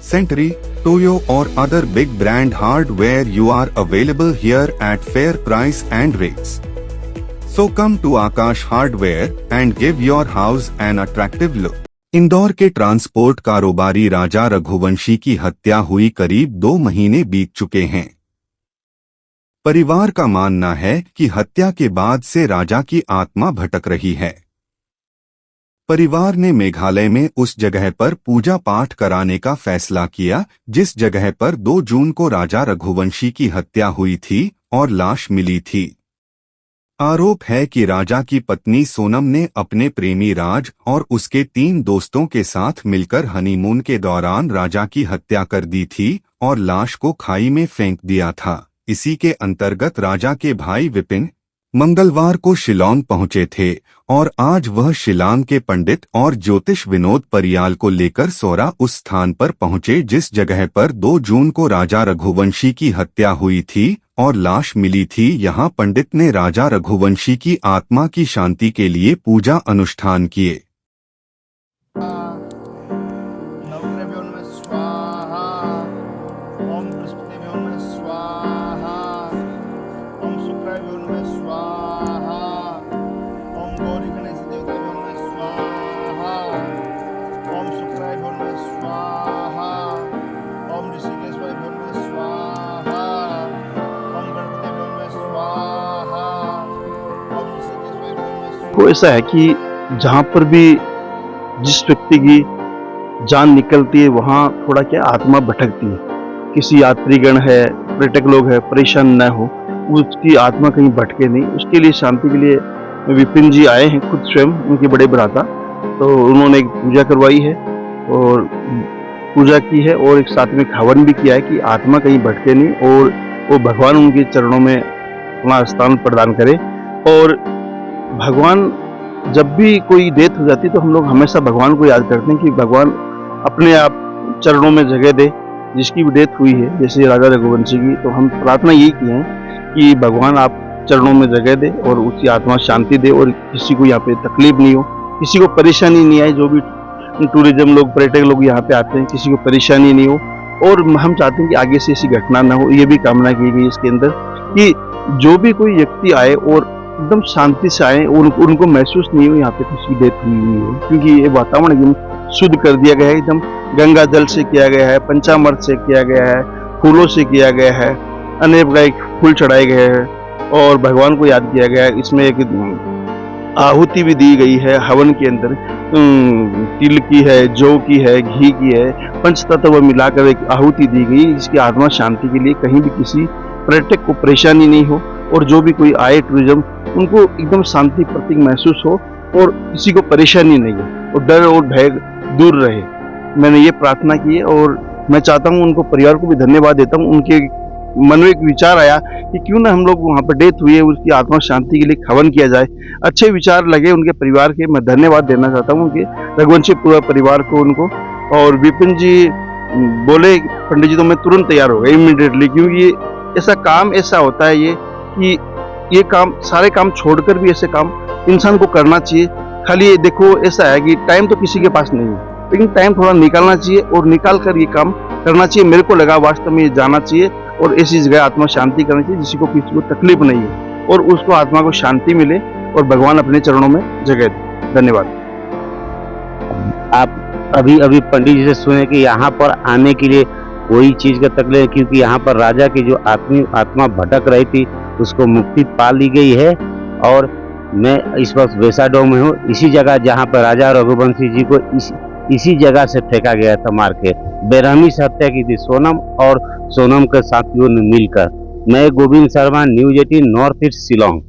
Sentry, Toyo or other big brand hardware you are available here at fair price and rates. So come to Akash Hardware and give your house an attractive look. Indore के transport कारोबारी राजा रघुवंशी की हत्या हुई करीब 2 महीने बीत चुके हैं। परिवार का मानना है कि हत्या के बाद से राजा की आत्मा भटक रही है। परिवार ने मेघालय में उस जगह पर पूजा पाठ कराने का फैसला किया जिस जगह पर 2 जून को राजा रघुवंशी की हत्या हुई थी और लाश मिली थी। आरोप है कि राजा की पत्नी सोनम ने अपने प्रेमी राज और उसके 3 दोस्तों के साथ मिलकर हनीमून के दौरान राजा की हत्या कर दी थी और लाश को खाई में फेंक दिया था। इसी के अंतर्गत राजा के भाई विपिन मंगलवार को शिलांग पहुंचे थे और आज वह शिलांग के पंडित और ज्योतिष विनोद परियाल को लेकर सौरा उस स्थान पर पहुंचे जिस जगह पर 2 जून को राजा रघुवंशी की हत्या हुई थी और लाश मिली थी। यहाँ पंडित ने राजा रघुवंशी की आत्मा की शांति के लिए पूजा अनुष्ठान किए। तो ऐसा है कि जहाँ पर भी जिस व्यक्ति की जान निकलती है वहाँ थोड़ा क्या आत्मा भटकती है। किसी यात्रीगण है, पर्यटक लोग है, परेशान न हो, उसकी आत्मा कहीं भटके नहीं, उसके लिए शांति के लिए विपिन जी आए हैं खुद स्वयं, उनके बड़े भ्राता। तो उन्होंने एक पूजा करवाई है और पूजा की है और एक साथ में हवन भी किया है कि आत्मा कहीं भटके नहीं और वो भगवान उनके चरणों में अपना स्थान प्रदान करे। और भगवान जब भी कोई डेथ हो जाती है तो हम लोग हमेशा भगवान को याद करते हैं कि भगवान अपने आप चरणों में जगह दे जिसकी भी डेथ हुई है, जैसे राजा रघुवंशी की। तो हम प्रार्थना यही की है कि भगवान आप चरणों में जगह दे और उसकी आत्मा शांति दे और किसी को यहाँ पे तकलीफ नहीं हो, किसी को परेशानी नहीं आए। जो भी टूरिज्म लोग, पर्यटक लोग यहाँ पे आते हैं, किसी को परेशानी नहीं हो। और हम चाहते हैं कि आगे से ऐसी घटना न हो, ये भी कामना की गई इसके अंदर कि जो भी कोई व्यक्ति आए और एकदम शांति से आए, उनको महसूस नहीं हो यहाँ पे किसी डेथ हुई हो, क्योंकि ये वातावरण एकदम शुद्ध कर दिया गया है। एकदम गंगा जल से किया गया है, पंचामृत से किया गया है, फूलों से किया गया है, अनेक प्रकार फूल चढ़ाए गए हैं और भगवान को याद किया गया है। इसमें एक आहुति भी दी गई है हवन के अंदर, तिल की है, जौ की है, घी की है, पंच तत्व मिलाकर एक आहुति दी गई जिसकी आत्मा शांति के लिए कहीं भी किसी पर्यटक को परेशानी नहीं हो और जो भी कोई आए टूरिज्म उनको एकदम शांति प्रतीक महसूस हो और किसी को परेशानी नहीं हो और डर और भय दूर रहे। मैंने ये प्रार्थना की है और मैं चाहता हूँ उनको, परिवार को भी धन्यवाद देता हूँ। उनके मन में एक विचार आया कि क्यों ना हम लोग वहाँ पर डेथ हुई है उसकी आत्मा शांति के लिए हवन किया जाए। अच्छे विचार लगे उनके परिवार के, मैं धन्यवाद देना चाहता हूँ उनके रघुवंशी पूरा परिवार को, उनको। और विपिन जी बोले पंडित जी तो मैं तुरंत तैयार हो गया इमीडिएटली, क्योंकि ऐसा काम ऐसा होता है ये कि ये काम, सारे काम छोड़कर भी ऐसे काम इंसान को करना चाहिए। खाली ये देखो ऐसा है कि टाइम तो किसी के पास नहीं है, लेकिन टाइम थोड़ा निकालना चाहिए और निकाल कर ये काम करना चाहिए। मेरे को लगा वास्तव में ये जाना चाहिए और ऐसी जगह आत्मा शांति करनी चाहिए जिसको किसी को तकलीफ नहीं हो और उसको आत्मा को शांति मिले और भगवान अपने चरणों में जगह दे। धन्यवाद। आप अभी पंडित जी से सुने कि यहाँ पर आने के लिए कोई चीज का तकलीफ, क्योंकि यहाँ पर राजा की जो आत्मा भटक रही थी उसको मुक्ति पा ली गई है। और मैं इस वक्त वेसाडो में हूँ, इसी जगह जहाँ पर राजा रघुवंशी जी को इसी जगह से फेंका गया था, मार के बेरहमी से हत्या की थी सोनम और सोनम के साथियों ने मिलकर। मैं Govind Sharma, news 18 north east Shillong.